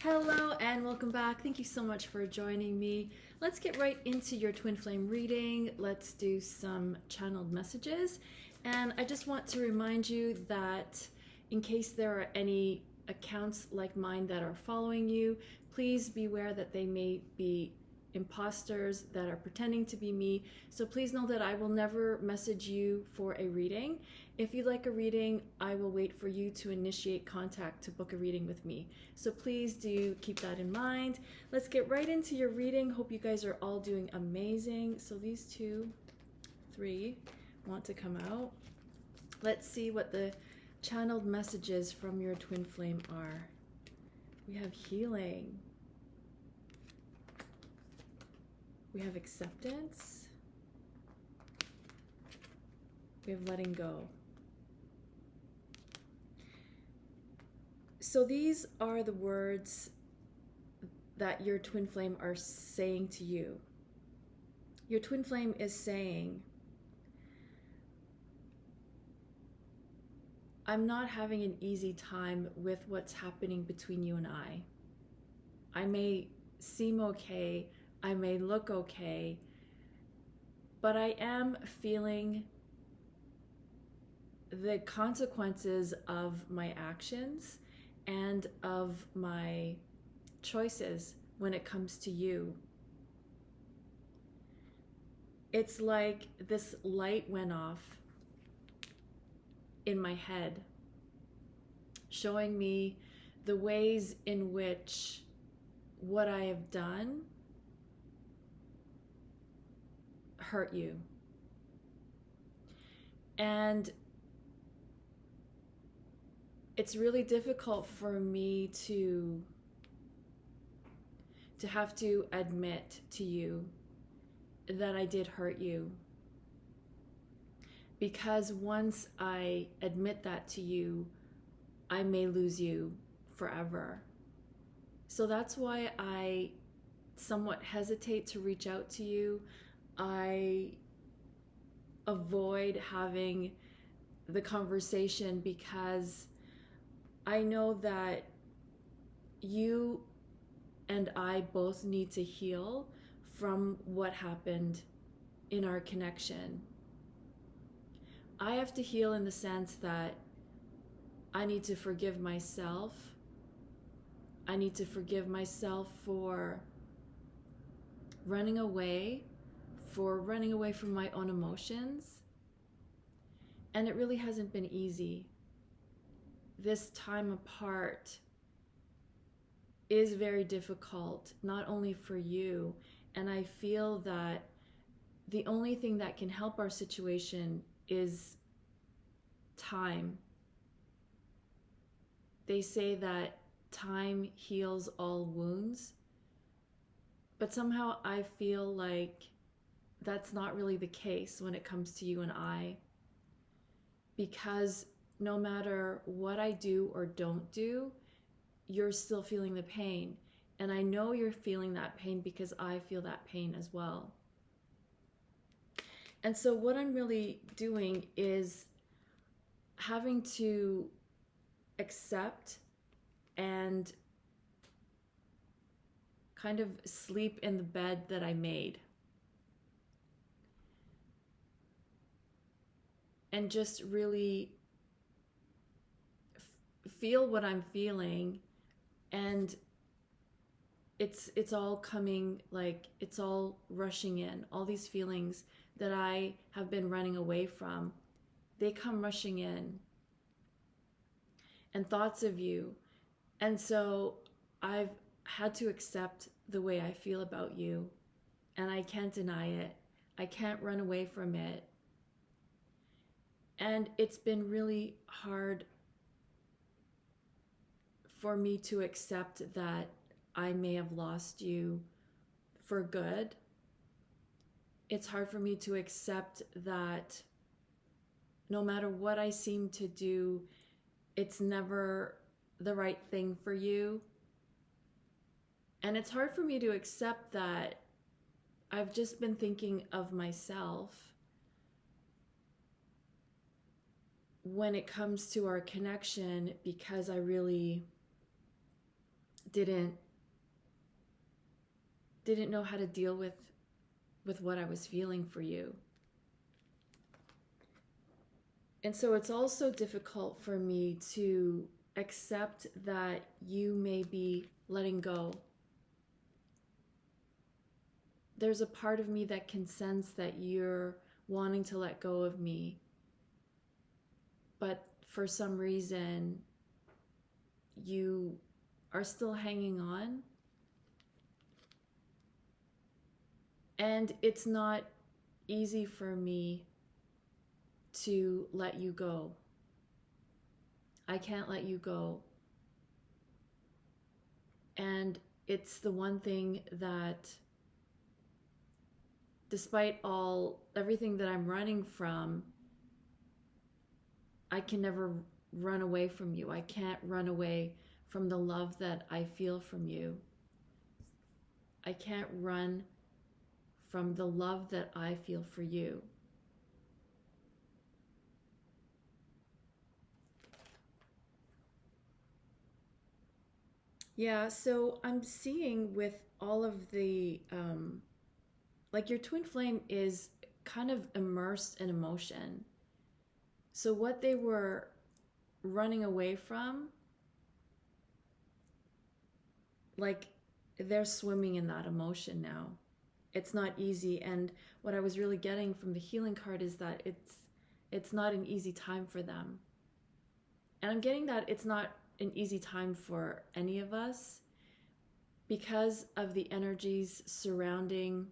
Hello and welcome back. Thank you so much for joining me. Let's get right into your twin flame reading. Let's do some channeled messages. And I just want to remind you that in case there are any accounts like mine that are following you, please beware that they may be imposters that are pretending to be me. So please know that I will never message you for a reading. If you'd like a reading, I will wait for you to initiate contact to book a reading with me. So please do keep that in mind. Let's get right into your reading. Hope you guys are all doing amazing. So these 2, 3 want to come out. Let's see what the channeled messages from your twin flame are. We have healing. We have acceptance. We have letting go. So these are the words that your twin flame are saying to you. Your twin flame is saying, I'm not having an easy time with what's happening between you and I. I may seem okay, I may look okay, but I am feeling the consequences of my actions and of my choices when it comes to you. It's like this light went off in my head, showing me the ways in which what I have done hurt you. And it's really difficult for me to have to admit to you that I did hurt you. Because once I admit that to you, I may lose you forever. So that's why I somewhat hesitate to reach out to you. I avoid having the conversation because I know that you and I both need to heal from what happened in our connection. I have to heal in the sense that I need to forgive myself. I need to forgive myself for running away from my own emotions. And it really hasn't been easy. This time apart is very difficult, not only for you, and I feel that the only thing that can help our situation is time. They say that time heals all wounds, but somehow I feel like that's not really the case when it comes to you and I, because no matter what I do or don't do, you're still feeling the pain. And I know you're feeling that pain because I feel that pain as well. And so what I'm really doing is having to accept and kind of sleep in the bed that I made. And just really feel what I'm feeling, and it's all coming, like it's all rushing in. All these feelings that I have been running away from, they come rushing in, and thoughts of you. And so I've had to accept the way I feel about you, and I can't deny it. I can't run away from it. And it's been really hard for me to accept that I may have lost you for good. It's hard for me to accept that no matter what I seem to do, it's never the right thing for you. And it's hard for me to accept that I've just been thinking of myself when it comes to our connection, because I really didn't know how to deal with what I was feeling for you. And so it's also difficult for me to accept that you may be letting go. There's a part of me that can sense that you're wanting to let go of me, but for some reason you are still hanging on. And it's not easy for me to let you go. I can't let you go. And it's the one thing that, despite everything that I'm running from, I can never run away from you. I can't run away from the love that I feel from you. I can't run from the love that I feel for you. Yeah, so I'm seeing with all of the, like your twin flame is kind of immersed in emotion. So what they were running away from, like they're swimming in that emotion now. It's not easy. And what I was really getting from the healing card is that it's not an easy time for them. And I'm getting that it's not an easy time for any of us because of the energies surrounding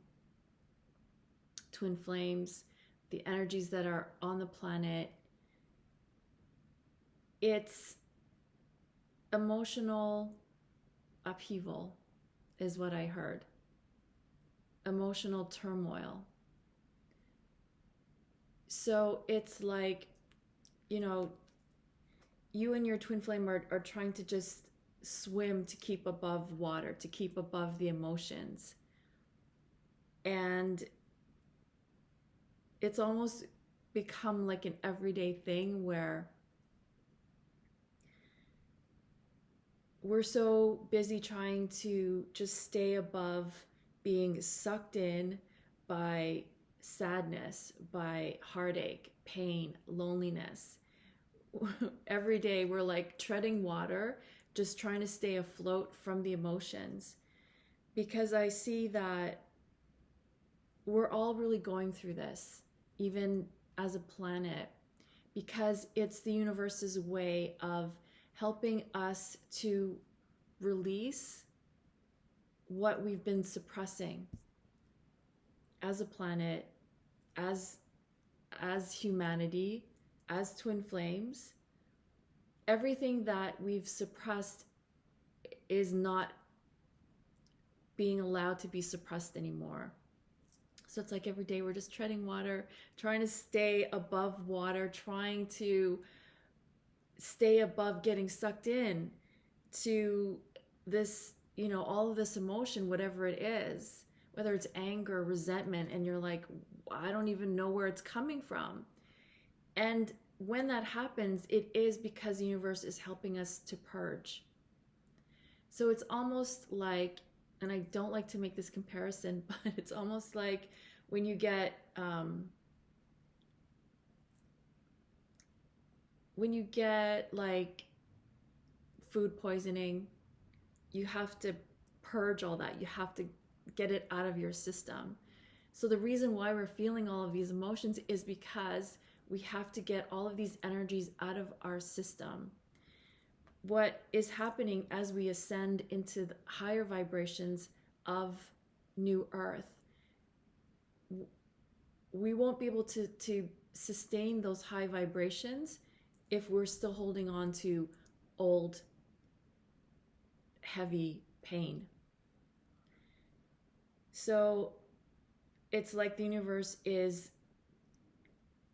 twin flames, the energies that are on the planet. It's emotional upheaval is what I heard. Emotional turmoil. So it's like, you and your twin flame are trying to just swim to keep above water, to keep above the emotions. And it's almost become like an everyday thing where we're so busy trying to just stay above being sucked in by sadness, by heartache, pain, loneliness. Every day we're like treading water, just trying to stay afloat from the emotions. Because I see that we're all really going through this, even as a planet, because it's the universe's way of helping us to release what we've been suppressing as a planet, as humanity, as twin flames. Everything that we've suppressed is not being allowed to be suppressed anymore. So it's like every day we're just treading water, trying to stay above water, trying to stay above getting sucked in to this, all of this emotion, whatever it is, whether it's anger, resentment, and you're like, I don't even know where it's coming from. And when that happens, it is because the universe is helping us to purge. So it's almost like, and I don't like to make this comparison, but it's almost like when you get like food poisoning, you have to purge all that. You have to get it out of your system. So the reason why we're feeling all of these emotions is because we have to get all of these energies out of our system. What is happening as we ascend into the higher vibrations of New Earth, we won't be able to sustain those high vibrations if we're still holding on to old, heavy pain. So it's like the universe is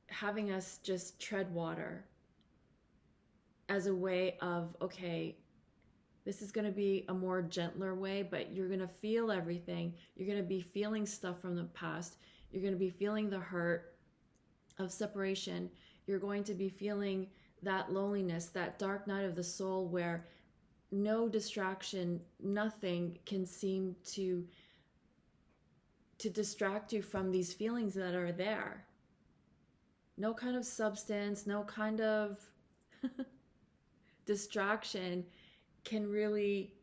having us just tread water as a way of, okay, this is going to be a more gentler way, but you're going to feel everything. You're going to be feeling stuff from the past. You're going to be feeling the hurt of separation. You're going to be feeling that loneliness, that dark night of the soul where no distraction, nothing can seem to distract you from these feelings that are there. No kind of substance, no kind of distraction can really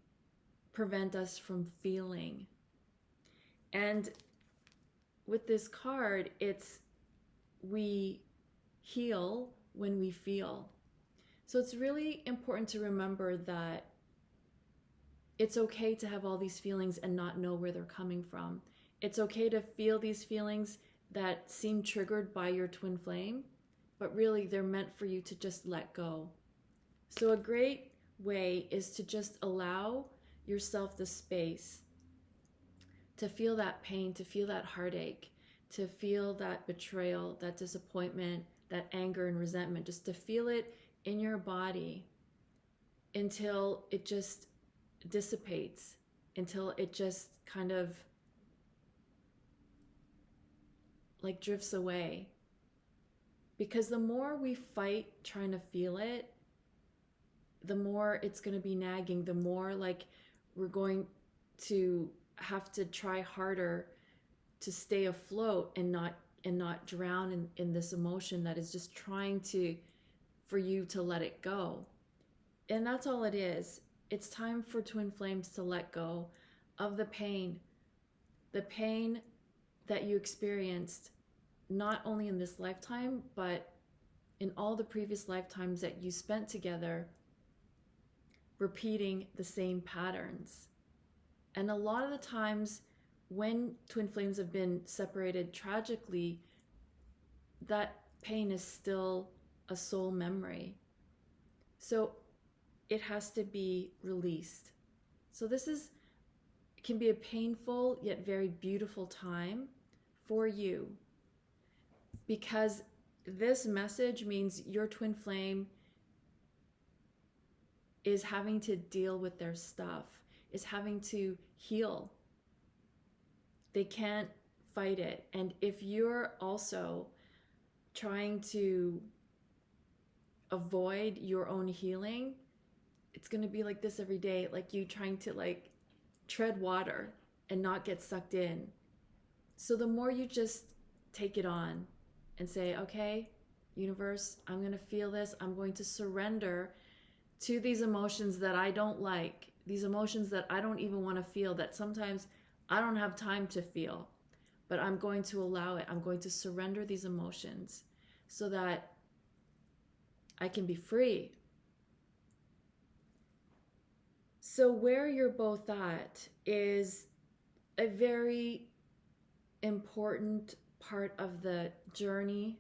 prevent us from feeling. And with this card, it's we heal when we feel. So it's really important to remember that it's okay to have all these feelings and not know where they're coming from. It's okay to feel these feelings that seem triggered by your twin flame, but really they're meant for you to just let go. So a great way is to just allow yourself the space to feel that pain, to feel that heartache, to feel that betrayal, that disappointment, that anger and resentment, just to feel it in your body until it just dissipates, until it just kind of like drifts away. Because the more we fight trying to feel it, the more it's going to be nagging, the more like we're going to have to try harder to stay afloat and not drown in this emotion that is just trying for you to let it go. And that's all it is. It's time for twin flames to let go of the pain that you experienced, not only in this lifetime, but in all the previous lifetimes that you spent together, repeating the same patterns. And a lot of the times when twin flames have been separated tragically, that pain is still a soul memory. So it has to be released. So this can be a painful yet very beautiful time for you, because this message means your twin flame is having to deal with their stuff, is having to heal. They can't fight it. And if you're also trying to avoid your own healing, it's going to be like this every day, like you trying to like tread water and not get sucked in. So the more you just take it on and say, okay, universe, I'm going to feel this. I'm going to surrender to these emotions that I don't like, these emotions that I don't even want to feel, that sometimes I don't have time to feel, but I'm going to allow it. I'm going to surrender these emotions so that I can be free. So where you're both at is a very important part of the journey.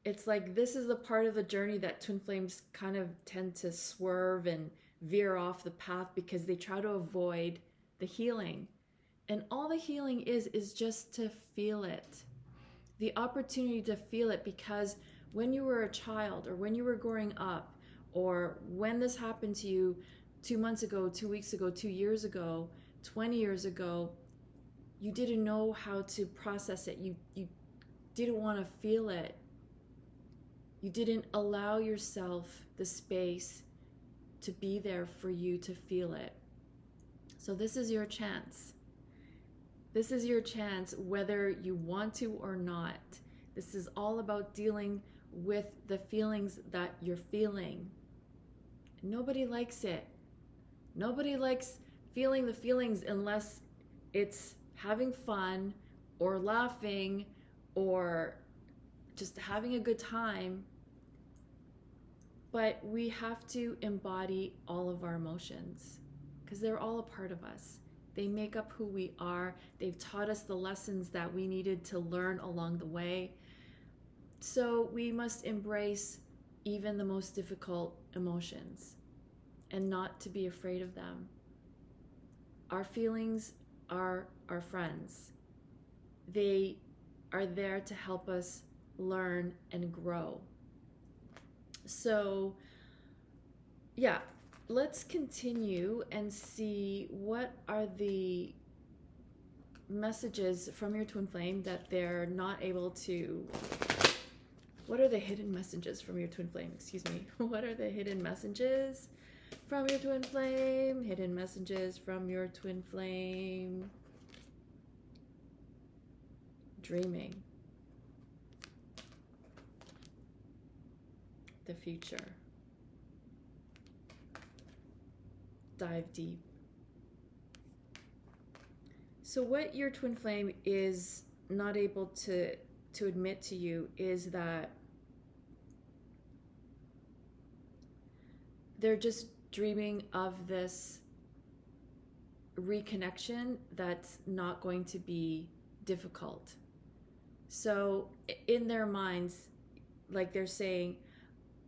It's like this is the part of the journey that twin flames kind of tend to swerve and veer off the path because they try to avoid the healing. And all the healing is just to feel it. The opportunity to feel it, because when you were a child or when you were growing up or when this happened to you 2 months ago, 2 weeks ago, 2 years ago, 20 years ago, you didn't know how to process it. You didn't want to feel it. You didn't allow yourself the space to be there for you to feel it. So this is your chance. This is your chance whether you want to or not. This is all about dealing with the feelings that you're feeling. Nobody likes it. Nobody likes feeling the feelings unless it's having fun or laughing or just having a good time. But we have to embody all of our emotions because they're all a part of us. They make up who we are. They've taught us the lessons that we needed to learn along the way. So we must embrace even the most difficult emotions and not to be afraid of them. Our feelings are our friends. They are there to help us learn and grow. So, yeah, let's continue and see what are the messages from your twin flame that they're not able to. What are the hidden messages from your twin flame? Excuse me. What are the hidden messages from your twin flame, hidden messages from your twin flame. Dreaming the future. Dive deep. So what your twin flame is not able to admit to you is that they're just dreaming of this reconnection that's not going to be difficult. So in their minds, like they're saying,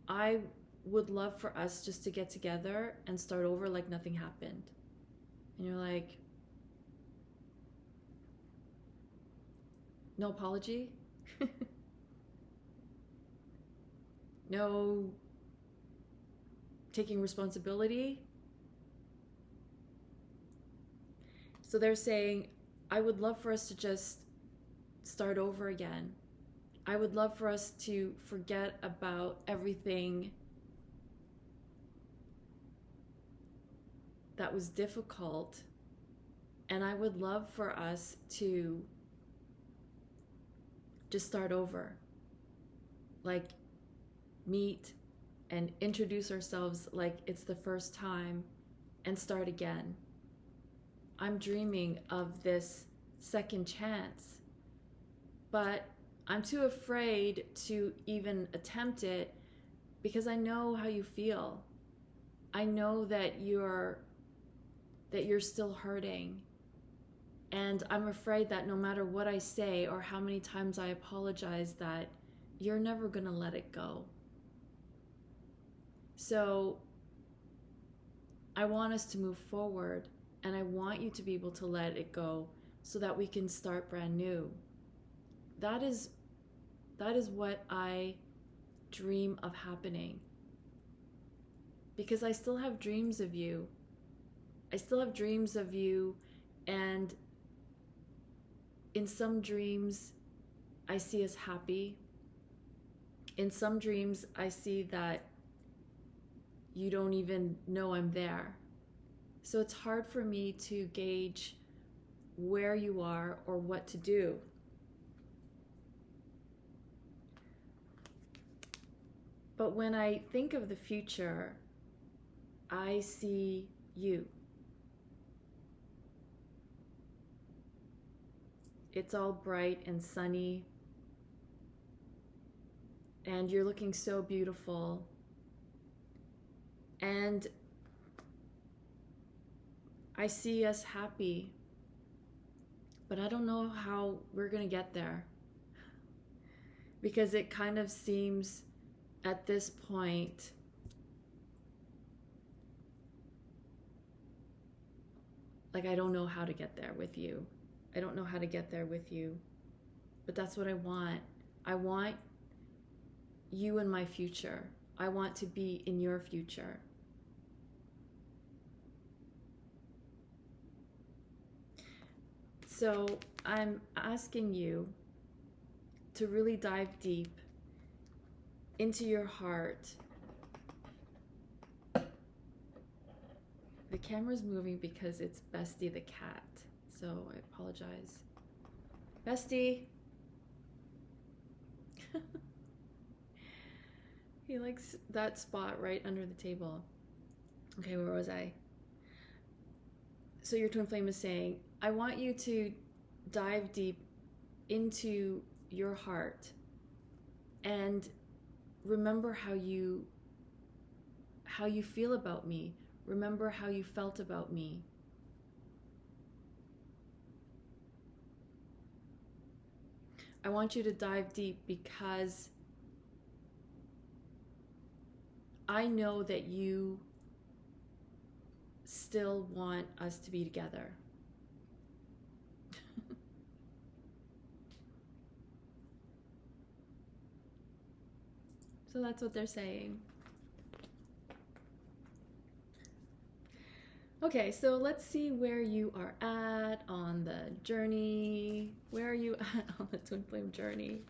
I would love for us just to get together and start over like nothing happened. And you're like, no apology? No taking responsibility? So they're saying, I would love for us to just start over again. I would love for us to forget about everything that was difficult, and I would love for us to just start over. Like, meet and introduce ourselves like it's the first time and start again. I'm dreaming of this second chance, but I'm too afraid to even attempt it because I know how you feel. I know that you're still hurting. And I'm afraid that no matter what I say or how many times I apologize, that you're never gonna let it go. So I want us to move forward, and I want you to be able to let it go so that we can start brand new. That is what I dream of happening. Because I still have dreams of you. I still have dreams of you, and in some dreams, I see us happy. In some dreams, I see that you don't even know I'm there. So it's hard for me to gauge where you are or what to do. But when I think of the future, I see you. It's all bright and sunny, and you're looking so beautiful. And I see us happy, but I don't know how we're gonna get there. Because it kind of seems at this point like I don't know how to get there with you. I don't know how to get there with you, but that's what I want. I want you in my future. I want to be in your future. So I'm asking you to really dive deep into your heart. The camera's moving because it's Bestie the cat. So I apologize. Bestie. He likes that spot right under the table. Okay, where was I? So your twin flame is saying, I want you to dive deep into your heart and remember how you feel about me. Remember how you felt about me. I want you to dive deep because I know that you still want us to be together. So that's what they're saying. Okay, so let's see where you are at on the journey. Where are you at on the twin flame journey?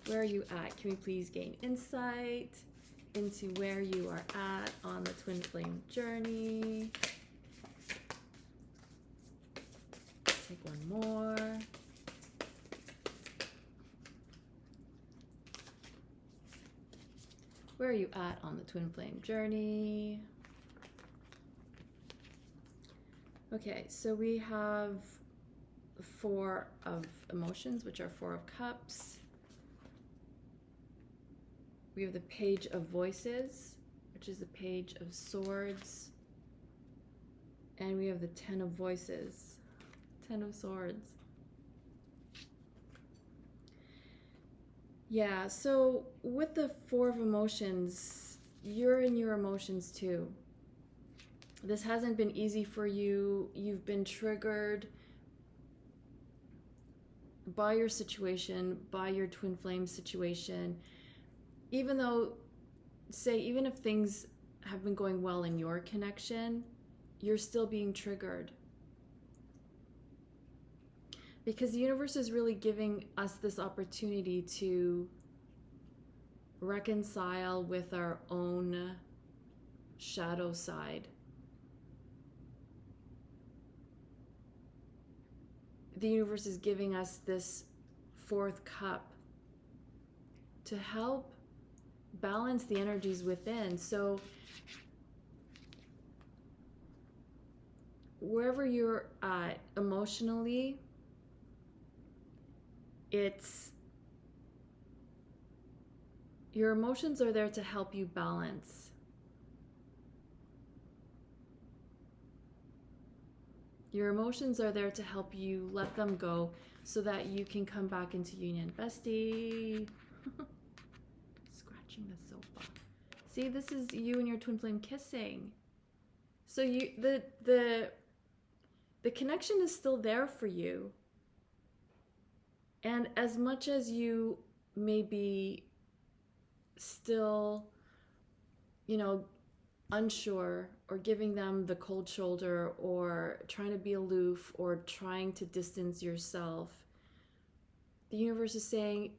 Where are you at? Can we please gain insight into where you are at on the twin flame journey? Let's take one more. Where are you at on the twin flame journey? Okay, so we have the Four of Emotions, which are Four of Cups. We have the Page of Voices, which is the Page of Swords. And we have the Ten of Voices, Ten of Swords. Yeah, so with the Four of Emotions, you're in your emotions too. This hasn't been easy for you. You've been triggered by your situation, by your twin flame situation. Even though, say, even if things have been going well in your connection, you're still being triggered. Because the universe is really giving us this opportunity to reconcile with our own shadow side. The universe is giving us this fourth cup to help balance the energies within. So wherever you're at emotionally, your emotions are there to help you balance. Your emotions are there to help you let them go so that you can come back into union. Bestie. Scratching the sofa. See, this is you and your twin flame kissing. So the connection is still there for you. And as much as you may be still, unsure or giving them the cold shoulder or trying to be aloof or trying to distance yourself, the universe is saying,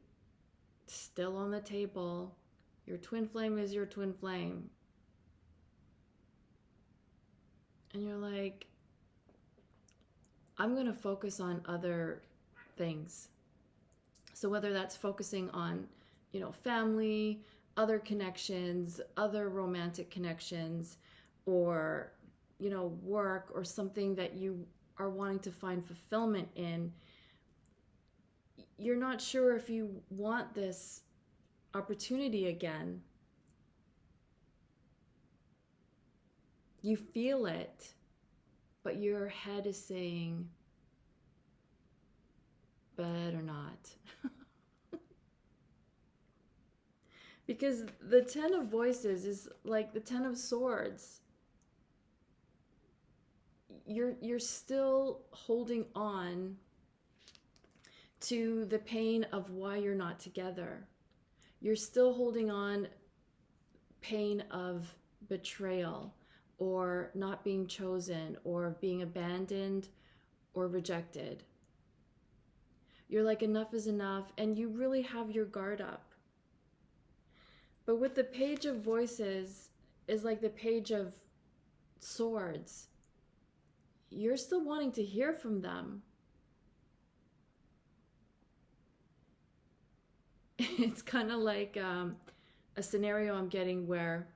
still on the table, your twin flame is your twin flame. And you're like, I'm going to focus on other things. So whether that's focusing on, family, other connections, other romantic connections, or, work or something that you are wanting to find fulfillment in, you're not sure if you want this opportunity again. You feel it, but your head is saying, better not. Because the Ten of Voices is like the Ten of Swords. You're still holding on to the pain of why you're not together. You're still holding on pain of betrayal or not being chosen or being abandoned or rejected. You're like, enough is enough, and you really have your guard up. But with the Page of Voices is like the Page of Swords. You're still wanting to hear from them. It's kind of like a scenario I'm getting where,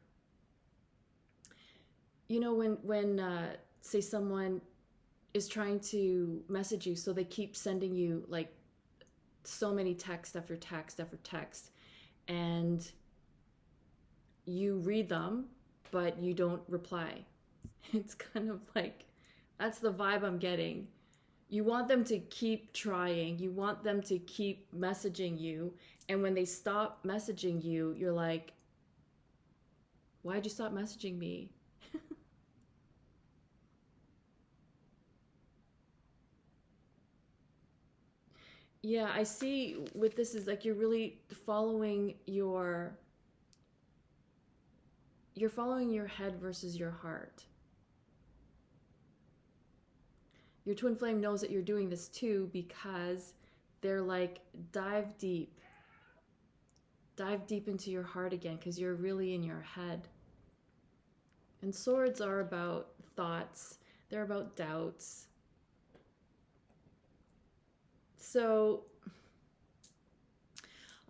when say someone is trying to message you, so they keep sending you like so many text after text after text, and you read them, but you don't reply. It's kind of like, that's the vibe I'm getting. You want them to keep trying. You want them to keep messaging you. And when they stop messaging you, you're like, why'd you stop messaging me? Yeah, I see with this is like you're really following your head versus your heart. Your twin flame knows that you're doing this too because they're like, dive deep. dive deep into your heart again, because you're really in your head. And swords are about thoughts, they're about doubts. So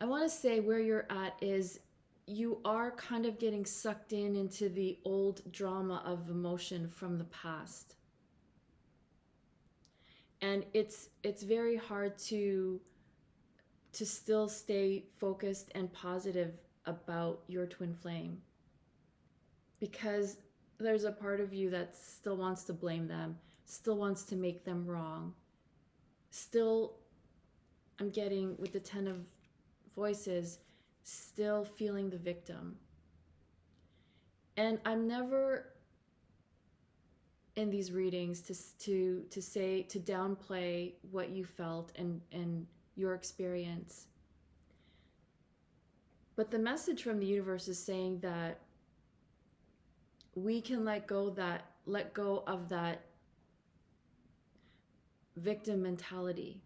I want to say where you're at is you are kind of getting sucked into the old drama of emotion from the past. And it's very hard to still stay focused and positive about your twin flame, because there's a part of you that still wants to blame them, still wants to make them wrong. Still, I'm getting with the 10 of voices, still feeling the victim. And I'm never in these readings to say, to downplay what you felt and your experience. But the message from the universe is saying that we can let go of that victim mentality.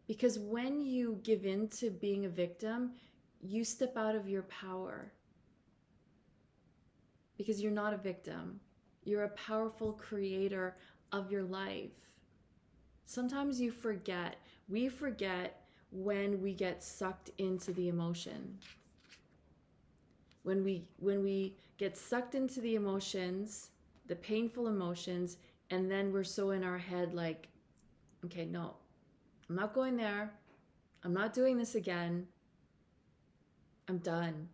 Because when you give in to being a victim, you step out of your power. Because you're not a victim. You're a powerful creator of your life. Sometimes you forget. We forget when we get sucked into the emotion. When we get sucked into the emotions, the painful emotions, and then we're so in our head like, okay, no, I'm not going there. I'm not doing this again. I'm done.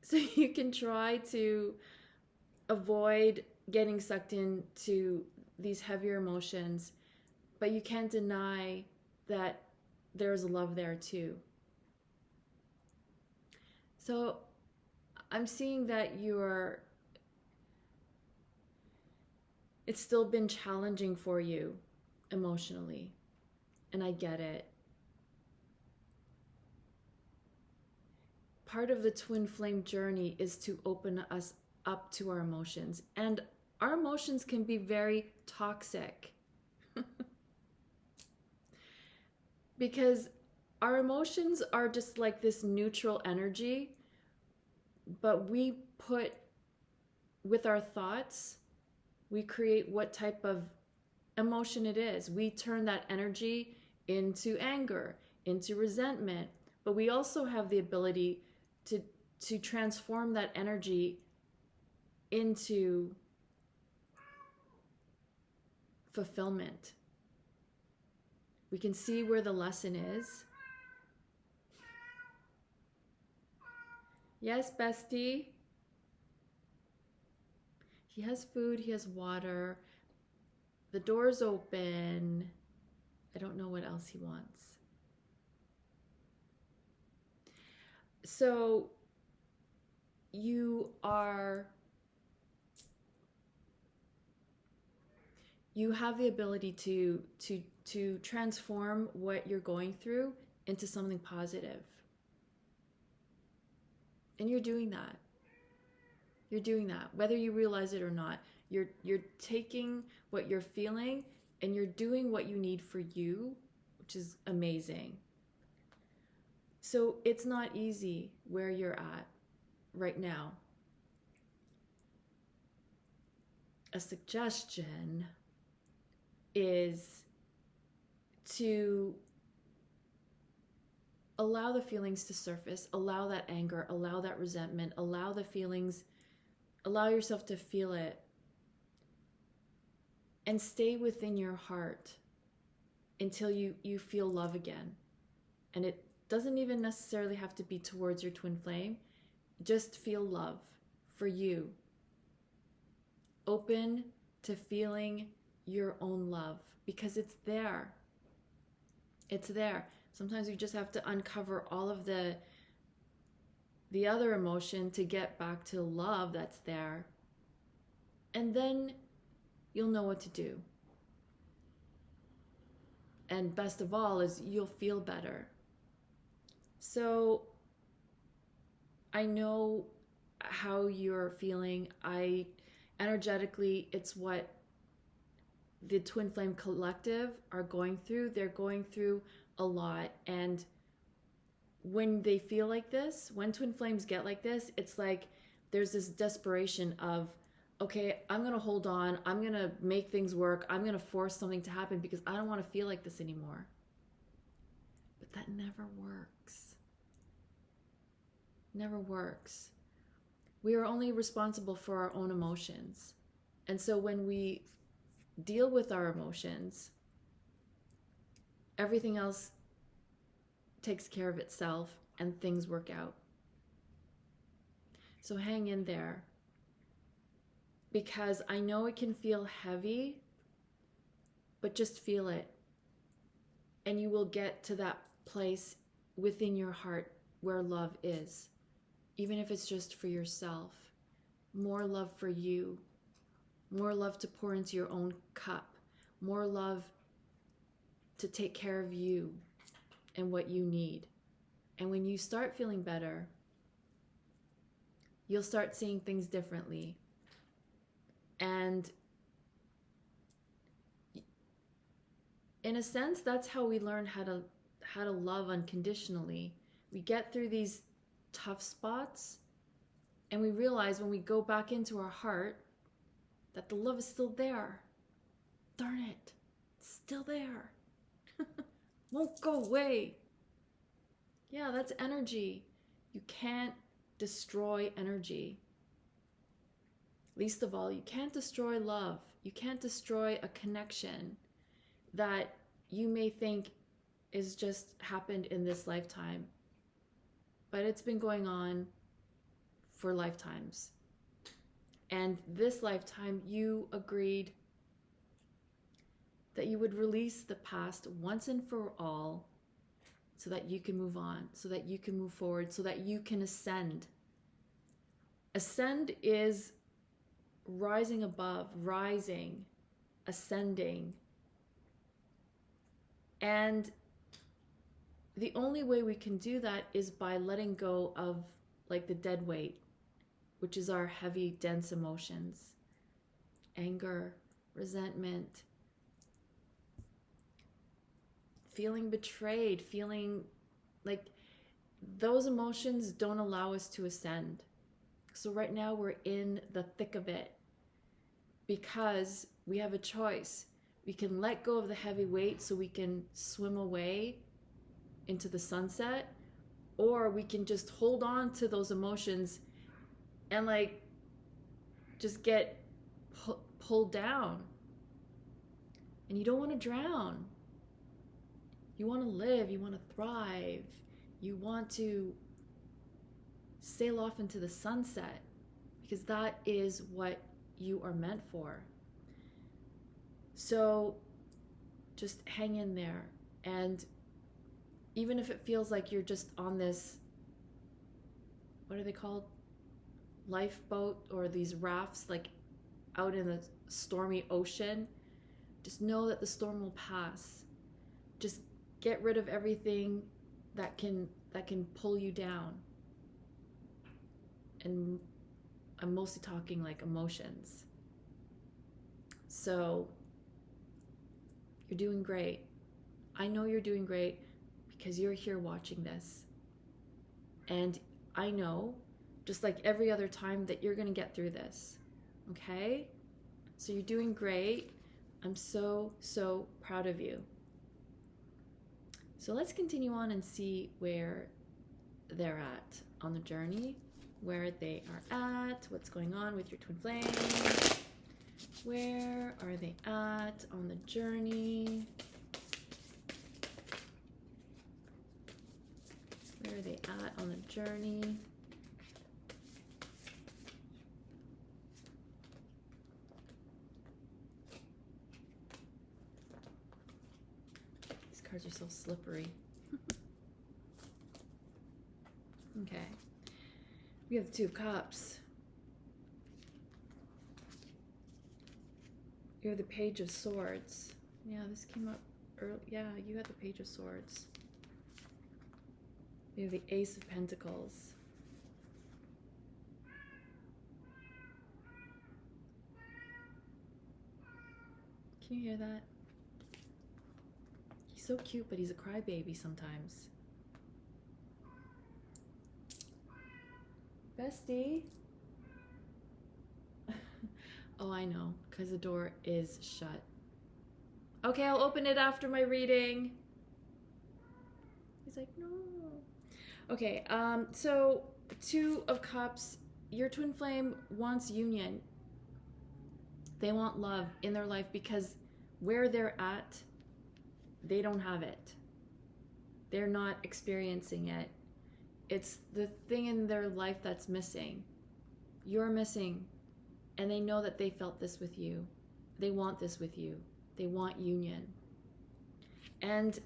So you can try to avoid getting sucked into these heavier emotions, but you can't deny that there's love there too. So I'm seeing that it's still been challenging for you emotionally, and I get it. Part of the twin flame journey is to open us up to our emotions, and our emotions can be very toxic. Because our emotions are just like this neutral energy, but we put, with our thoughts, we create what type of emotion it is. We turn that energy into anger, into resentment, but we also have the ability to transform that energy into fulfillment. We can see where the lesson is. Yes, bestie. He has food, he has water. The door's open. I don't know what else he wants. So you have the ability to transform what you're going through into something positive. And you're doing that. You're doing that, whether you realize it or not. You're taking what you're feeling and you're doing what you need for you, which is amazing. So it's not easy where you're at right now. A suggestion is to allow the feelings to surface, allow that anger, allow that resentment, allow the feelings, allow yourself to feel it, and stay within your heart until you feel love again. And it doesn't even necessarily have to be towards your twin flame. Just feel love for you. Open to feeling your own love, because it's there. It's there. Sometimes you just have to uncover all of the other emotion to get back to love that's there. And then you'll know what to do. And best of all is you'll feel better. So I know how you're feeling. Energetically, it's what the Twin Flame Collective are going through. They're going through a lot. And when they feel like this, when Twin Flames get like this, it's like there's this desperation of, okay, I'm going to hold on. I'm going to make things work. I'm going to force something to happen because I don't want to feel like this anymore. But that never works. Never works. We are only responsible for our own emotions. And so when we deal with our emotions, everything else takes care of itself and things work out. So hang in there, because I know it can feel heavy, but just feel it. And you will get to that place within your heart where love is, even if it's just for yourself. More love for you, more love to pour into your own cup, more love to take care of you and what you need. And when you start feeling better, you'll start seeing things differently. And in a sense, that's how we learn how to love unconditionally. We get through these tough spots and we realize when we go back into our heart that the love is still there. Darn it, it's still there. Won't go away. Yeah, that's energy. You can't destroy energy. Least of all, you can't destroy love. You can't destroy a connection that you may think is just happened in this lifetime. But it's been going on for lifetimes. And this lifetime, you agreed that you would release the past once and for all so that you can move on, so that you can move forward, so that you can ascend. Ascend is rising above, rising, ascending. And the only way we can do that is by letting go of like the dead weight, which is our heavy, dense emotions. Anger, resentment, feeling betrayed, feeling like those emotions don't allow us to ascend. So right now we're in the thick of it because we have a choice. We can let go of the heavy weight so we can swim away into the sunset, or we can just hold on to those emotions and like just get pulled down. And you don't want to drown. You want to live, you want to thrive, you want to sail off into the sunset, because that is what you are meant for. So just hang in there. And even if it feels like you're just on this, what are they called? Lifeboat, or these rafts like out in the stormy ocean, just know that the storm will pass. Just get rid of everything that can pull you down. And I'm mostly talking like emotions. So you're doing great. I know you're doing great because you're here watching this. And I know, just like every other time, that you're going to get through this. Okay? So you're doing great. I'm so, so proud of you. So let's continue on and see where they're at on the journey, where they are at, what's going on with your twin flame. Where are they at on the journey? Where are they at on the journey? These cards are so slippery. Okay. We have the Two of Cups. You have the Page of Swords. Yeah, this came up early. Yeah, you had the Page of Swords. You have the Ace of Pentacles. Can you hear that? He's so cute, but he's a crybaby sometimes. Bestie? Oh, I know, because the door is shut. Okay, I'll open it after my reading. He's like, no. Okay, so Two of Cups, your twin flame wants union. They want love in their life because where they're at, they don't have it. They're not experiencing it. It's the thing in their life that's missing. You're missing, and they know that they felt this with you. They want this with you. They want union. And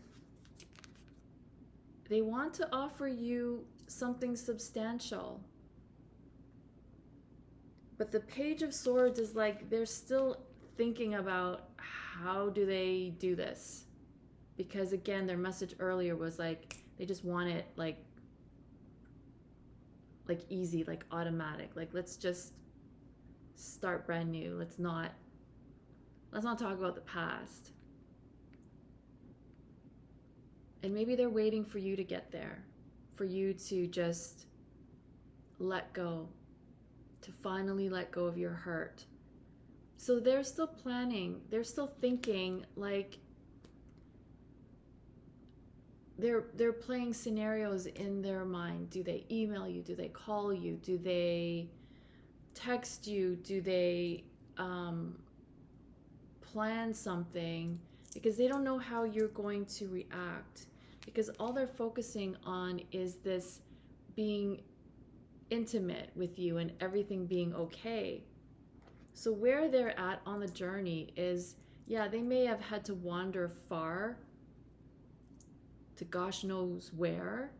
they want to offer you something substantial. But the Page of Swords is like they're still thinking about how do they do this. Because again, their message earlier was like they just want it like easy, like automatic. Like let's just start brand new. Let's not talk about the past. And maybe they're waiting for you to get there, for you to just let go, to finally let go of your hurt. So they're still planning, they're still thinking, like they're playing scenarios in their mind. Do they email you? Do they call you? Do they text you? Do they plan something? Because they don't know how you're going to react. Because all they're focusing on is this being intimate with you and everything being okay. So where they're at on the journey is, yeah, they may have had to wander far to gosh knows where,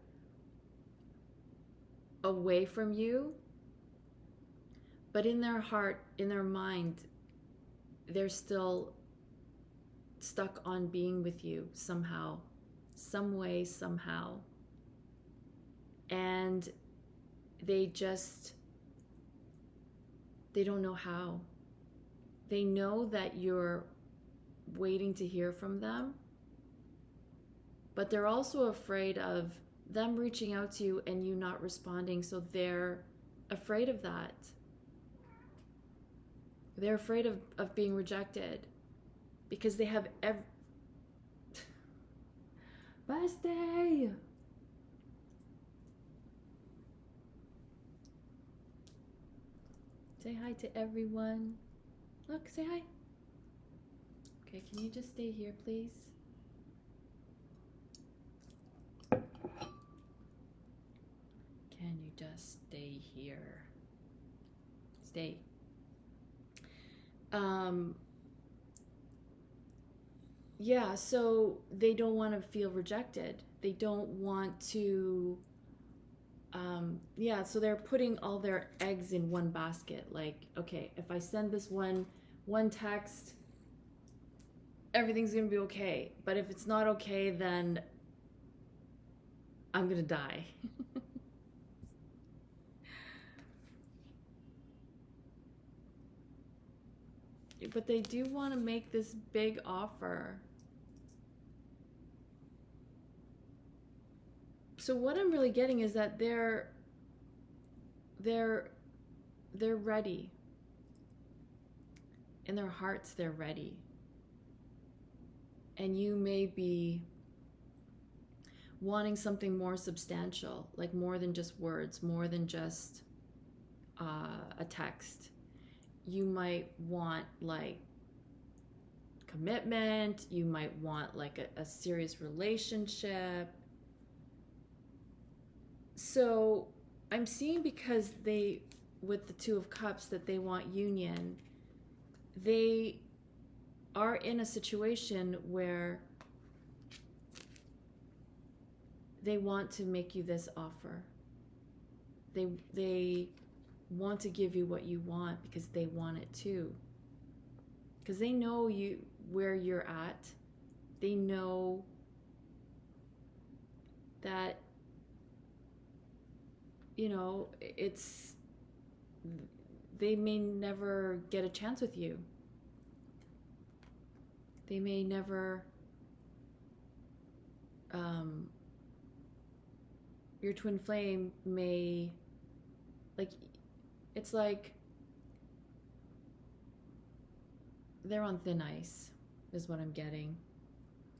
away from you. But in their heart, in their mind, they're still stuck on being with you somehow, some way, somehow. And they don't know how. They know that you're waiting to hear from them, but they're also afraid of them reaching out to you and you not responding, so they're afraid of that. They're afraid of being rejected because they have Bestie! Say hi to everyone. Look, say hi. Okay, can you just stay here, please? Can you just stay here? Stay. Yeah, so they don't want to feel rejected. They don't want to, so they're putting all their eggs in one basket. Like, okay, if I send this one text, everything's gonna be okay. But if it's not okay, then I'm gonna die. But they do want to make this big offer. So what I'm really getting is that they're ready. In their hearts, they're ready. And you may be wanting something more substantial, like more than just words, more than just a text. You might want like commitment. You might want like a serious relationship. So I'm seeing, because with the Two of Cups, that they want union. They are in a situation where they want to make you this offer. They want to give you what you want because they want it too. Because they know where you're at. They know that, they may never get a chance with you. They may never, your twin flame may, like, it's like they're on thin ice, is what I'm getting.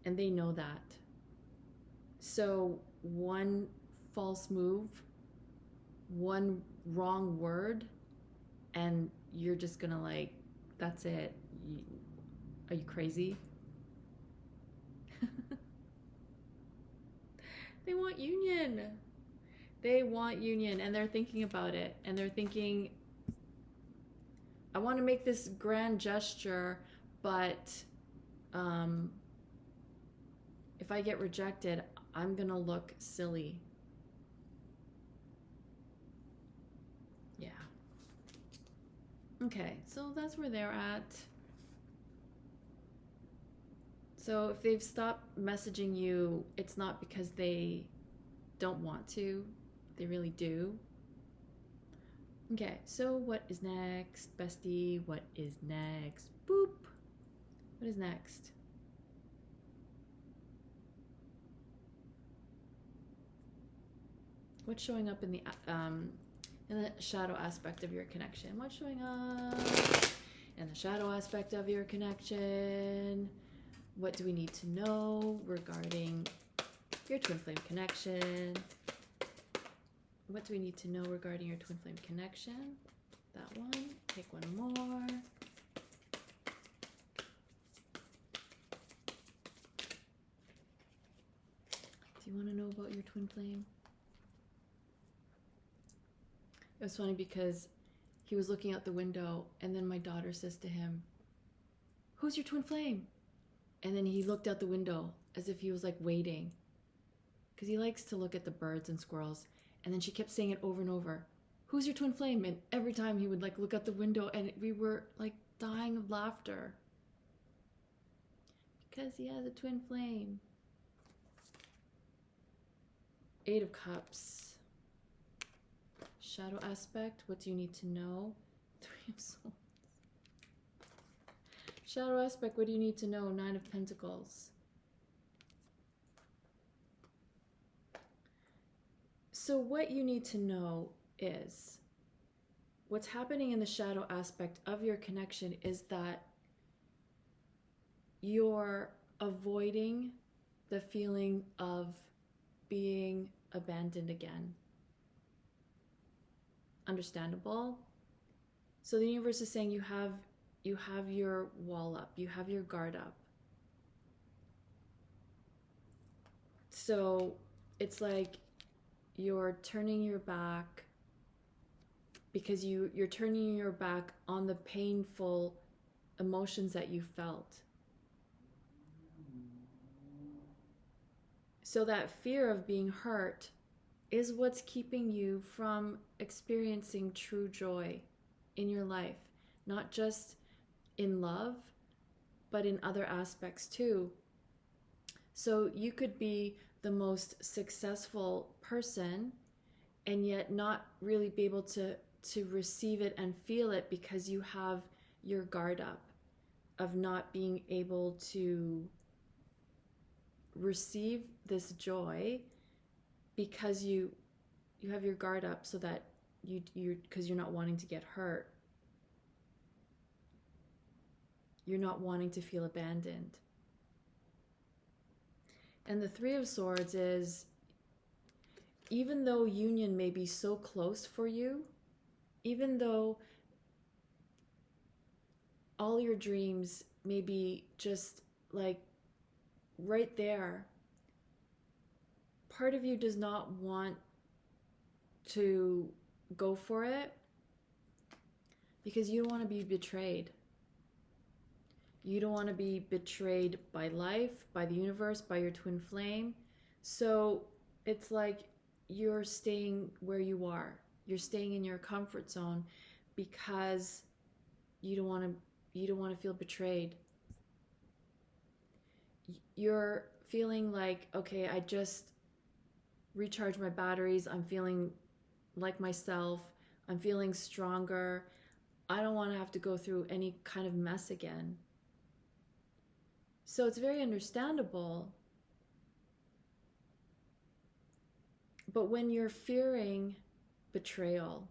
And they know that. So one false move, one wrong word, and you're just gonna like, that's it. Are you crazy? They want union. They want union, and they're thinking about it. And they're thinking, I want to make this grand gesture, but if I get rejected, I'm gonna look silly. Yeah. Okay, so that's where they're at. So if they've stopped messaging you, it's not because they don't want to. They really do. Okay, so what is next, bestie? What is next? Boop. What is next? What's showing up in the shadow aspect of your connection? What's showing up in the shadow aspect of your connection? What do we need to know regarding your twin flame connection? What do we need to know regarding your twin flame connection? That one. Take one more. Do you want to know about your twin flame? It was funny because he was looking out the window, and then my daughter says to him, "Who's your twin flame?" And then he looked out the window as if he was like waiting, because he likes to look at the birds and squirrels. And then she kept saying it over and over, "Who's your twin flame?" And every time he would like look out the window, and we were like dying of laughter because he has a twin flame. 8 of Cups. Shadow aspect, what do you need to know? 3 of Swords. Shadow aspect, what do you need to know? 9 of Pentacles. So what you need to know is, what's happening in the shadow aspect of your connection is that you're avoiding the feeling of being abandoned again. Understandable? So the universe is saying you have your wall up, you have your guard up. So it's like you're turning your back because you're turning your back on the painful emotions that you felt. So that fear of being hurt is what's keeping you from experiencing true joy in your life, not just in love, but in other aspects too. So you could be the most successful person and yet not really be able to receive it and feel it because you have your guard up of not being able to receive this joy because you have your guard up, so that because you're not wanting to get hurt. You're not wanting to feel abandoned. And the 3 of Swords is, even though union may be so close for you, even though all your dreams may be just like right there, part of you does not want to go for it because you don't want to be betrayed. You don't want to be betrayed by life, by the universe, by your twin flame. So it's like you're staying where you are. You're staying in your comfort zone because you don't want to feel betrayed. You're feeling like, okay, I just recharge my batteries. I'm feeling like myself. I'm feeling stronger. I don't want to have to go through any kind of mess again. So it's very understandable. But when you're fearing betrayal,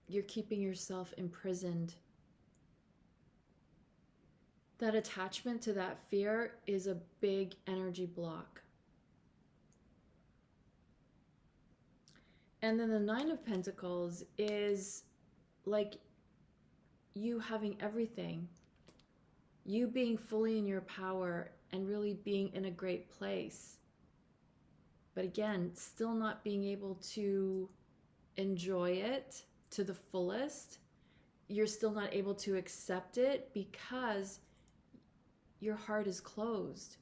you're keeping yourself imprisoned. That attachment to that fear is a big energy block. And then the Nine of Pentacles is like you having everything, you being fully in your power and really being in a great place. But again, still not being able to enjoy it to the fullest. You're still not able to accept it because your heart is closed.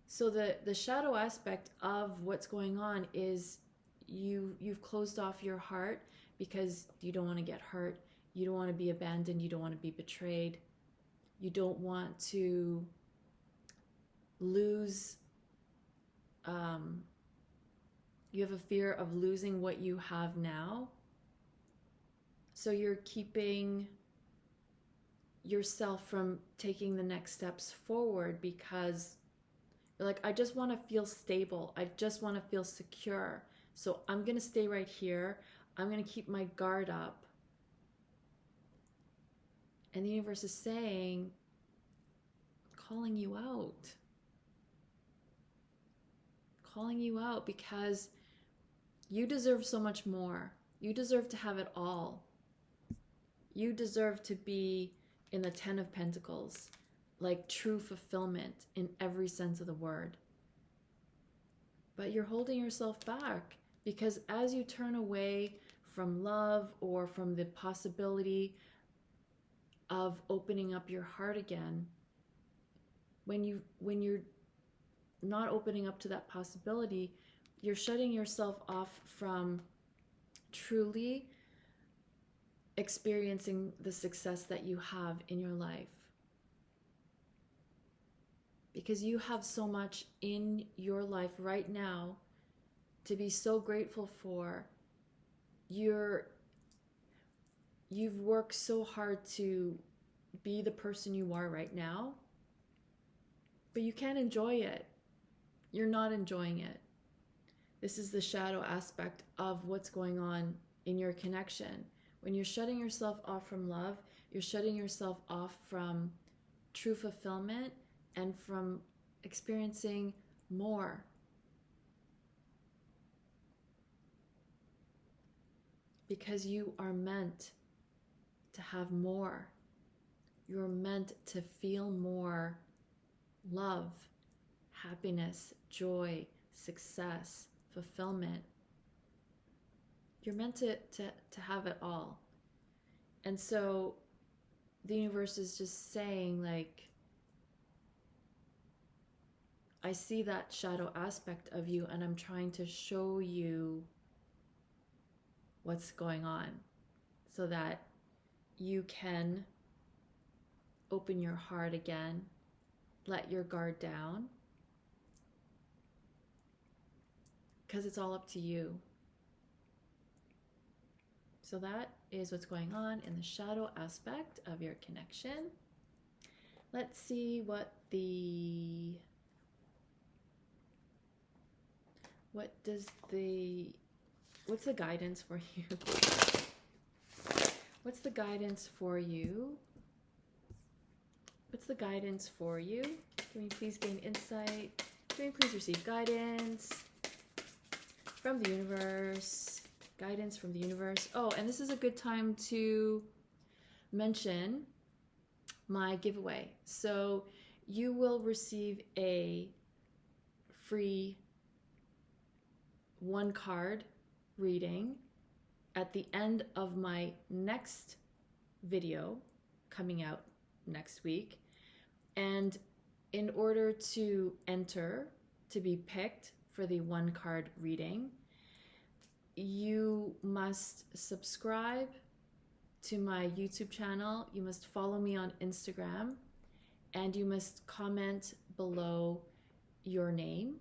So the shadow aspect of what's going on is you've closed off your heart because you don't want to get hurt, you don't want to be abandoned, you don't want to be betrayed, you don't want to lose, you have a fear of losing what you have now. So you're keeping yourself from taking the next steps forward because you're like, I just want to feel stable, I just want to feel secure. So I'm going to stay right here. I'm going to keep my guard up. And the universe is saying, calling you out because you deserve so much more. You deserve to have it all. You deserve to be in the 10 of Pentacles, like true fulfillment in every sense of the word. But you're holding yourself back because as you turn away from love or from the possibility of opening up your heart again, when you're not opening up to that possibility, you're shutting yourself off from truly experiencing the success that you have in your life. Because you have so much in your life right now to be so grateful for. You've worked so hard to be the person you are right now, but you can't enjoy it. You're not enjoying it. This is the shadow aspect of what's going on in your connection. When you're shutting yourself off from love, you're shutting yourself off from true fulfillment and from experiencing more. Because you are meant to have more. You're meant to feel more love, happiness, joy, success, fulfillment. You're meant to have it all. And so the universe is just saying, like, I see that shadow aspect of you and I'm trying to show you what's going on so that you can open your heart again, let your guard down, because it's all up to you. So that is what's going on in the shadow aspect of your connection. Let's see what's the guidance for you? What's the guidance for you? What's the guidance for you? Can we please gain insight? Can we please receive guidance from the universe? Guidance from the universe. Oh, and this is a good time to mention my giveaway. So you will receive a free 1-card reading at the end of my next video coming out next week. And in order to enter to be picked for the 1-card reading, you must subscribe to my YouTube channel, you must follow me on Instagram, and you must comment below your name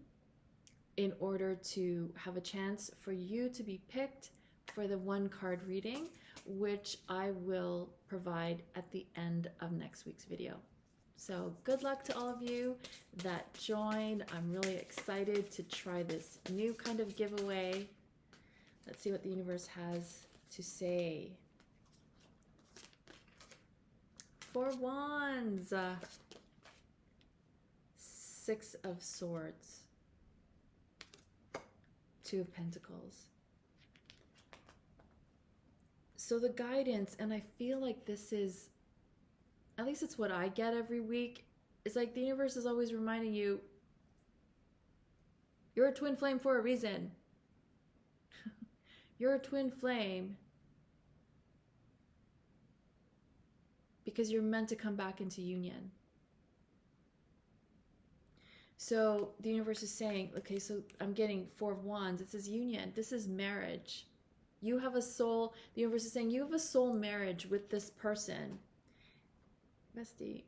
in order to have a chance for you to be picked for the 1-card reading, which I will provide at the end of next week's video. So good luck to all of you that joined. I'm really excited to try this new kind of giveaway. Let's see what the universe has to say. 4 wands. 6 of swords. 2 of pentacles. So the guidance, and I feel like this is, at least it's what I get every week, it's like the universe is always reminding you, you're a twin flame for a reason. You're a twin flame because you're meant to come back into union. So the universe is saying, okay, so I'm getting 4 of wands. It says union. This is marriage. You have a soul. The universe is saying you have a soul marriage with this person. Bestie.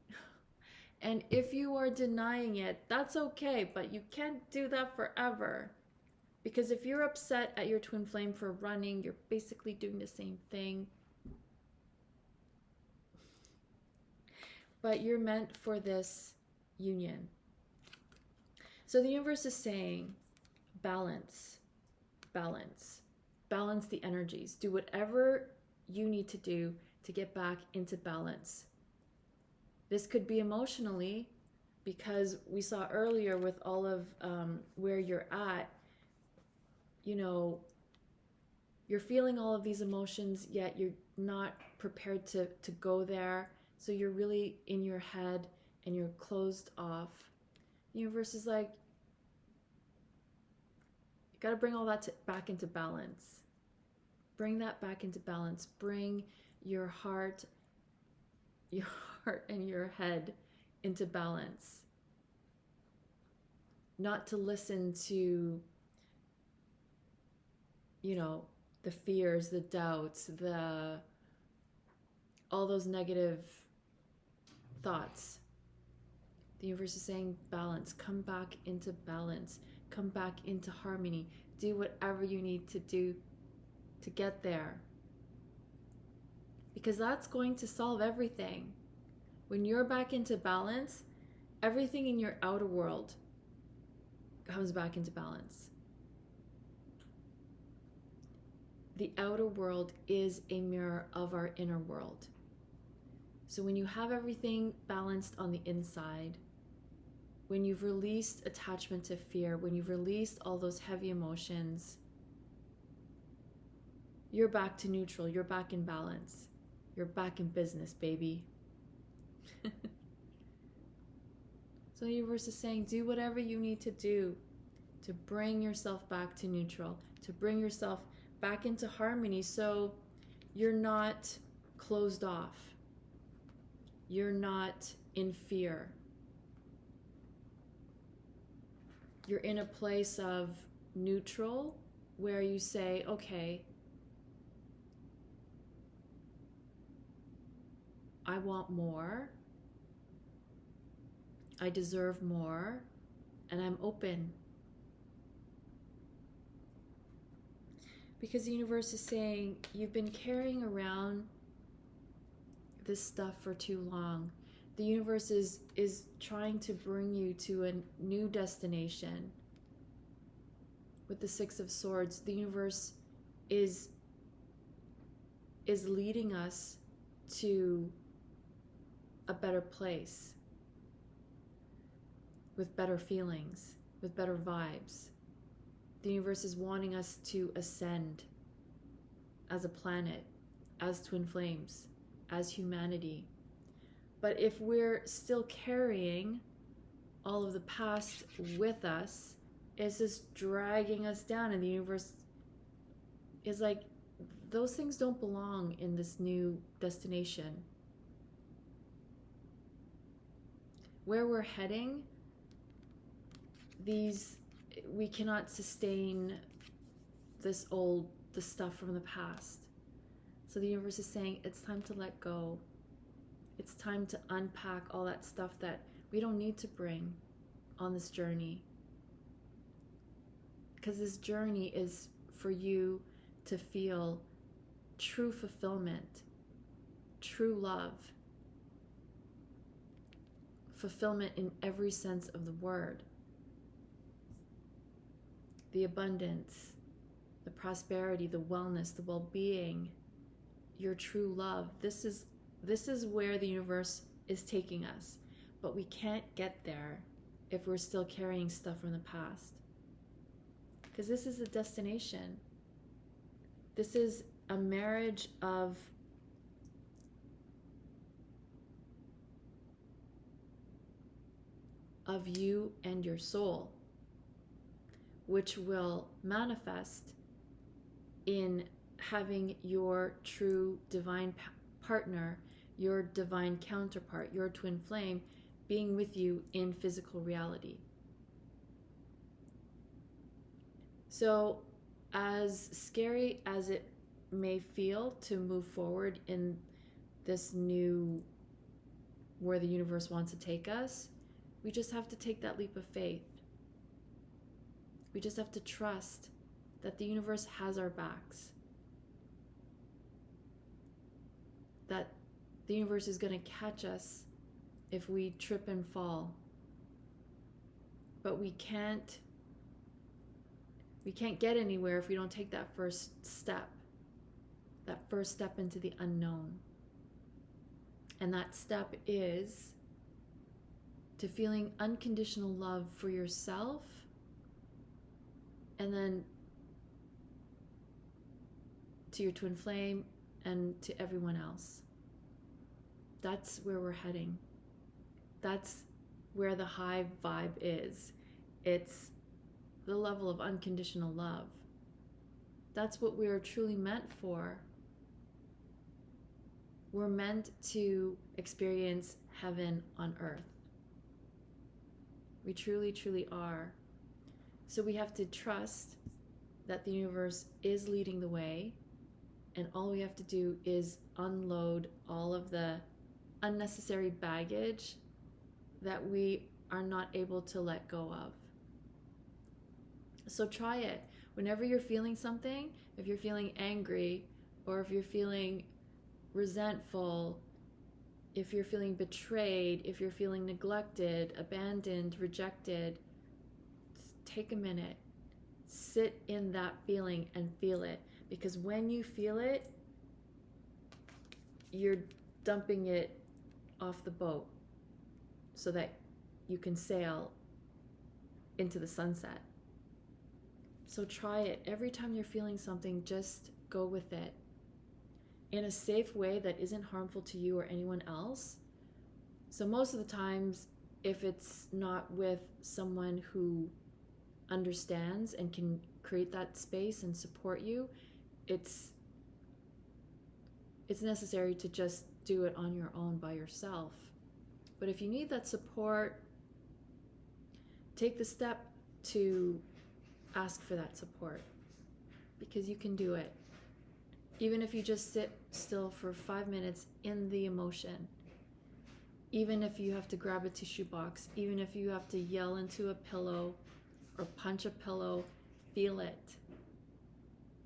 And if you are denying it, that's okay, but you can't do that forever. Because if you're upset at your twin flame for running, you're basically doing the same thing. But you're meant for this union. So the universe is saying, balance, balance, balance the energies. Do whatever you need to do to get back into balance. This could be emotionally, because we saw earlier with all of where you're at, you know, you're feeling all of these emotions, yet you're not prepared to go there. So you're really in your head and you're closed off. The universe is like, you got to bring all that back into balance. Bring that back into balance. Bring your heart and your head into balance. Not to listen to, you know, the fears, the doubts, all those negative thoughts. The universe is saying balance. Come back into balance. Come back into harmony. Do whatever you need to do to get there. Because that's going to solve everything. When you're back into balance, everything in your outer world comes back into balance. The outer world is a mirror of our inner world. So when you have everything balanced on the inside, when you've released attachment to fear, when you've released all those heavy emotions, you're back to neutral, you're back in balance. You're back in business, baby. So the universe is saying, do whatever you need to do to bring yourself back to neutral, to bring yourself back into harmony, so you're not closed off. You're not in fear. You're in a place of neutral where you say, okay, I want more. I deserve more, and I'm open. Because the universe is saying, you've been carrying around this stuff for too long. The universe is trying to bring you to a new destination. With the 6 of Swords, the universe is leading us to a better place, with better feelings, with better vibes. The universe is wanting us to ascend as a planet, as twin flames, as humanity. But if we're still carrying all of the past with us, it's just dragging us down, and the universe is like, those things don't belong in this new destination. Where we're heading, we cannot sustain the stuff from the past. So the universe is saying, it's time to let go. It's time to unpack all that stuff that we don't need to bring on this journey. Because this journey is for you to feel true fulfillment, true love, fulfillment in every sense of the word, the abundance, the prosperity, the wellness, the well-being, your true love. This is where the universe is taking us, but we can't get there if we're still carrying stuff from the past, because this is a destination. This is a marriage of you and your soul, which will manifest in having your true divine partner, your divine counterpart, your twin flame, being with you in physical reality. So, as scary as it may feel to move forward in this new, where the universe wants to take us, we just have to take that leap of faith. We just have to trust that the universe has our backs, that the universe is going to catch us if we trip and fall. But we can't get anywhere if we don't take that first step into the unknown. And that step is to feeling unconditional love for yourself, and then to your twin flame and to everyone else. That's where we're heading. That's where the high vibe is. It's the level of unconditional love. That's what we are truly meant for. We're meant to experience heaven on earth. We truly, truly are. So we have to trust that the universe is leading the way, and all we have to do is unload all of the unnecessary baggage that we are not able to let go of. So try it. Whenever you're feeling something, if you're feeling angry, or if you're feeling resentful, if you're feeling betrayed, if you're feeling neglected, abandoned, rejected, take a minute. Sit in that feeling and feel it. Because when you feel it, you're dumping it off the boat so that you can sail into the sunset. So try it. Every time you're feeling something, just go with it in a safe way that isn't harmful to you or anyone else. So most of the times, if it's not with someone who understands and can create that space and support you, it's necessary to just do it on your own by yourself. But if you need that support, take the step to ask for that support, because you can do it. Even if you just sit still for 5 minutes in the emotion, even if you have to grab a tissue box, even if you have to yell into a pillow or punch a pillow, feel it.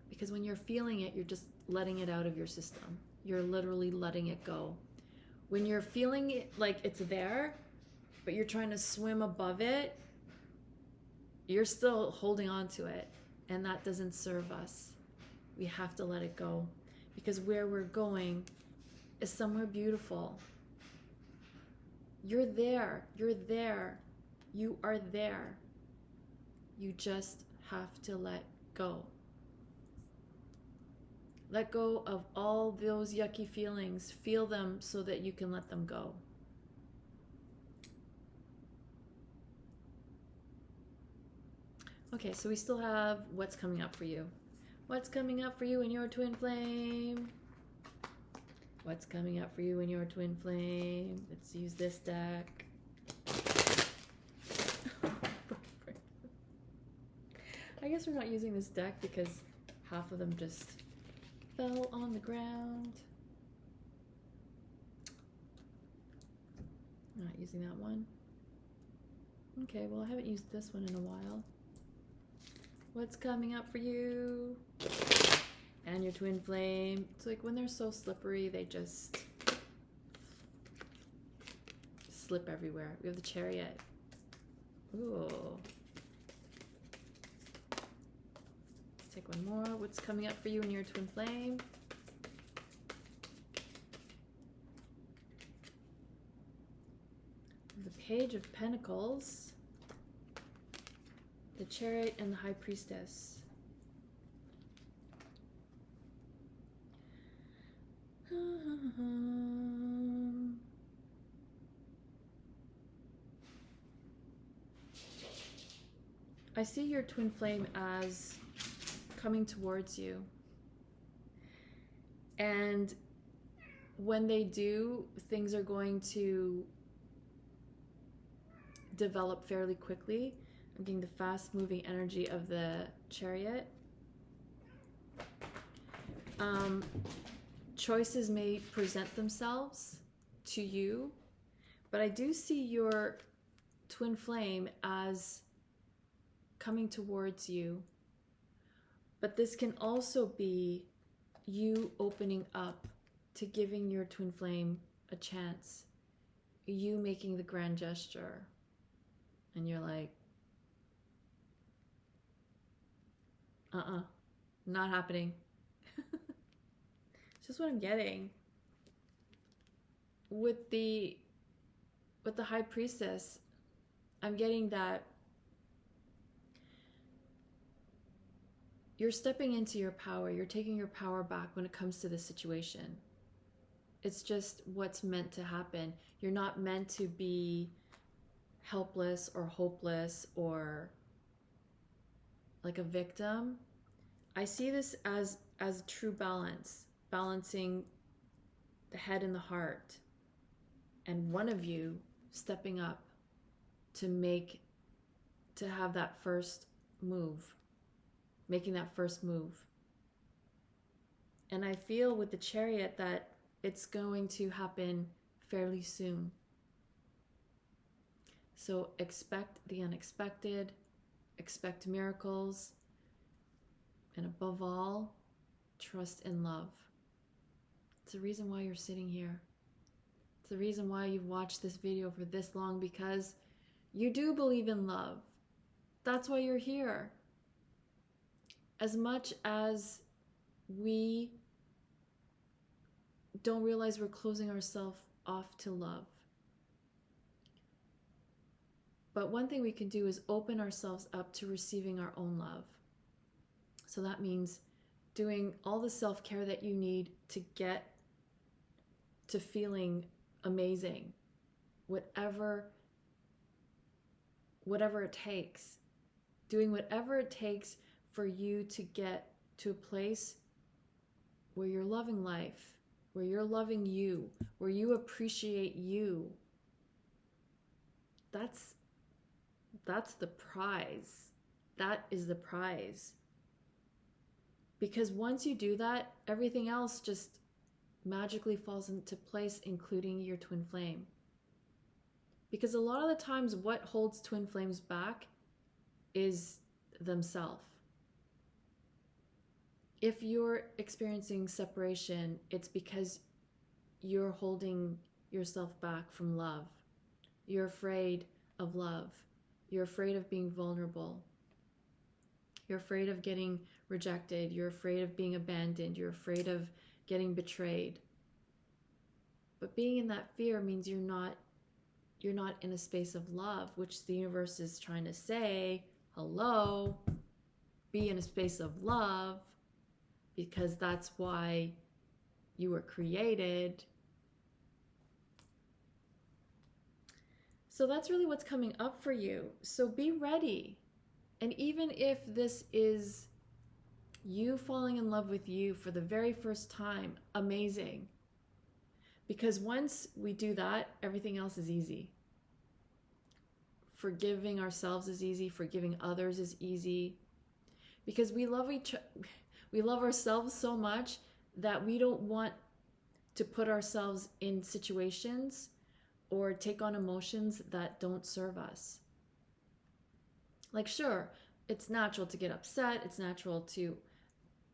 Because when you're feeling it, you're just letting it out of your system. You're literally letting it go. When you're feeling it like it's there, but you're trying to swim above it, you're still holding on to it, and that doesn't serve us. We have to let it go, because where we're going is somewhere beautiful. You're there. You're there. You are there. You just have to let go. Let go of all those yucky feelings. Feel them so that you can let them go. Okay, so we still have what's coming up for you. What's coming up for you in your twin flame? What's coming up for you in your twin flame? Let's use this deck. I guess we're not using this deck because half of them just fell on the ground. I'm not using that one. Okay, well, I haven't used this one in a while. What's coming up for you? And your twin flame. It's like when they're so slippery, they just slip everywhere. We have the Chariot. Ooh. Let's take one more. What's coming up for you and your twin flame? The Page of Pentacles, the Chariot, and the High Priestess. I see your twin flame as coming towards you. And when they do, things are going to develop fairly quickly. I'm getting the fast moving energy of the Chariot. Choices may present themselves to you, but I do see your twin flame as coming towards you. But this can also be you opening up to giving your twin flame a chance. You making the grand gesture. And you're like, not happening. It's just what I'm getting. With the High Priestess, I'm getting that you're stepping into your power. You're taking your power back when it comes to this situation. It's just what's meant to happen. You're not meant to be helpless or hopeless or like a victim. I see this as true balance, balancing the head and the heart, and one of you stepping up to have that first move, making that first move. And I feel with the Chariot that it's going to happen fairly soon. So expect the unexpected, expect miracles, and above all, trust and love. It's the reason why you're sitting here. It's the reason why you've watched this video for this long, because you do believe in love. That's why you're here. As much as we don't realize we're closing ourselves off to love. But one thing we can do is open ourselves up to receiving our own love. So that means doing all the self-care that you need to get to feeling amazing. Whatever it takes. Doing whatever it takes for you to get to a place where you're loving life, where you're loving you, where you appreciate you. That's the prize. That is the prize. Because once you do that, everything else just magically falls into place, including your twin flame. Because a lot of the times what holds twin flames back is themselves. If you're experiencing separation, it's because you're holding yourself back from love. You're afraid of love. You're afraid of being vulnerable. You're afraid of getting rejected. You're afraid of being abandoned. You're afraid of getting betrayed. But being in that fear means you're not in a space of love, which the universe is trying to say, hello, be in a space of love, because that's why you were created. So that's really what's coming up for you. So be ready. And even if this is you falling in love with you for the very first time, amazing. Because once we do that, everything else is easy. Forgiving ourselves is easy. Forgiving others is easy. Because we love ourselves so much that we don't want to put ourselves in situations or take on emotions that don't serve us. Like, sure, it's natural to get upset. It's natural to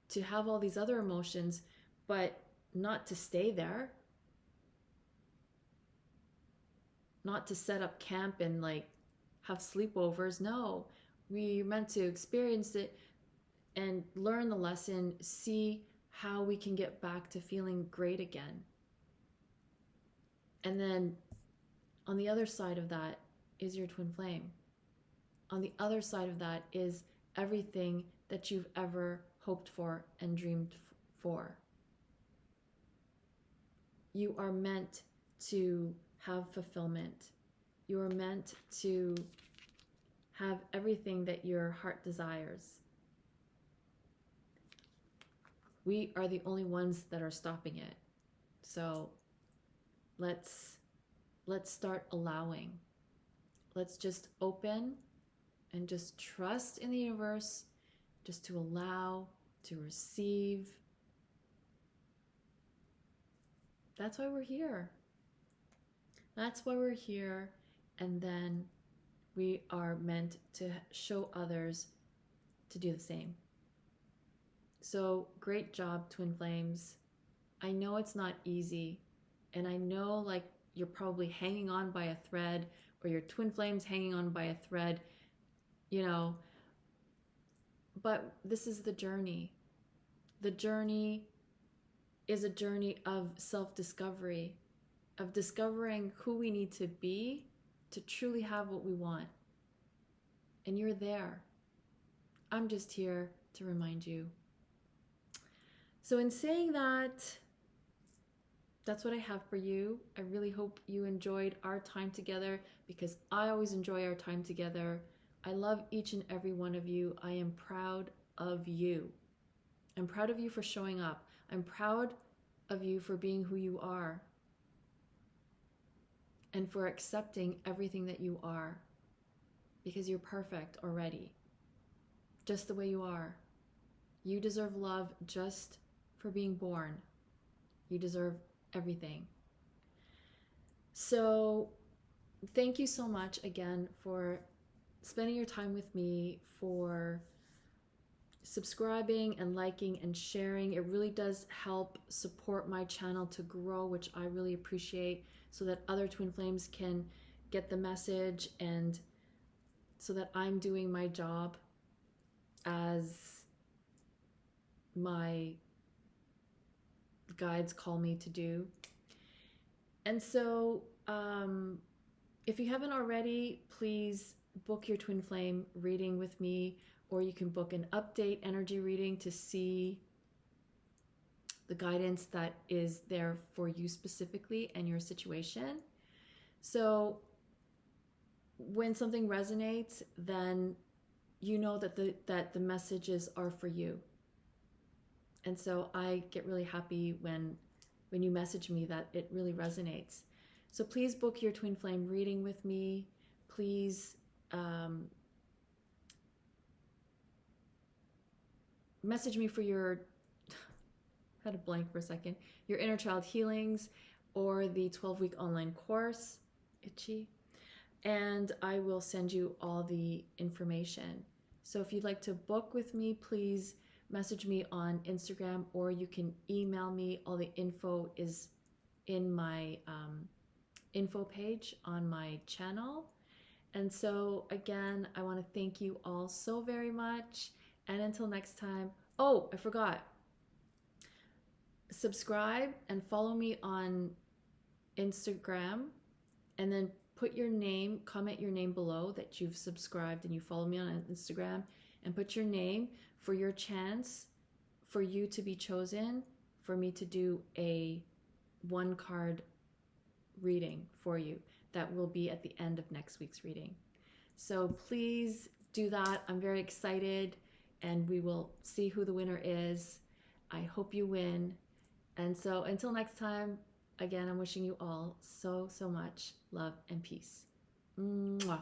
to have all these other emotions, but not to stay there, not to set up camp and like have sleepovers. No, we're meant to experience it and learn the lesson, see how we can get back to feeling great again. And then on the other side of that is your twin flame. On the other side of that is everything that you've ever hoped for and dreamed for. You are meant to have fulfillment. You are meant to have everything that your heart desires. We are the only ones that are stopping it. So let's start allowing. Let's just open and just trust in the universe, just to allow, to receive. That's why we're here. That's why we're here. And then we are meant to show others to do the same. So great job, twin flames. I know it's not easy. And I know like you're probably hanging on by a thread, or your twin flame's hanging on by a thread, you know. But this is the journey. The journey is a journey of self-discovery, of discovering who we need to be to truly have what we want. And you're there. I'm just here to remind you. So in saying that, that's what I have for you. I really hope you enjoyed our time together, because I always enjoy our time together. I love each and every one of you. I am proud of you. I'm proud of you for showing up. I'm proud of you for being who you are and for accepting everything that you are, because you're perfect already, just the way you are. You deserve love just for being born. You deserve everything. So thank you so much again for spending your time with me, for subscribing and liking and sharing. It really does help support my channel to grow, which I really appreciate, so that other twin flames can get the message, and so that I'm doing my job as my guides call me to do. And so if you haven't already, please book your twin flame reading with me, or you can book an update energy reading to see the guidance that is there for you specifically and your situation. So when something resonates, then you know that the messages are for you. And so I get really happy when you message me that it really resonates. So please book your twin flame reading with me. Please message me for your, had a blank for a second, your Innerchild Healings or the 12-week online course, Itchy. And I will send you all the information. So if you'd like to book with me, please message me on Instagram, or you can email me. All the info is in my info page on my channel. And so again, I want to thank you all so very much. And until next time, oh, I forgot. Subscribe and follow me on Instagram, and then put your name, comment your name below that you've subscribed and you follow me on Instagram, and put your name for your chance for you to be chosen for me to do a 1-card reading for you that will be at the end of next week's reading. So please do that. I'm very excited, and we will see who the winner is. I hope you win. And so until next time, again, I'm wishing you all so much love and peace. Mwah.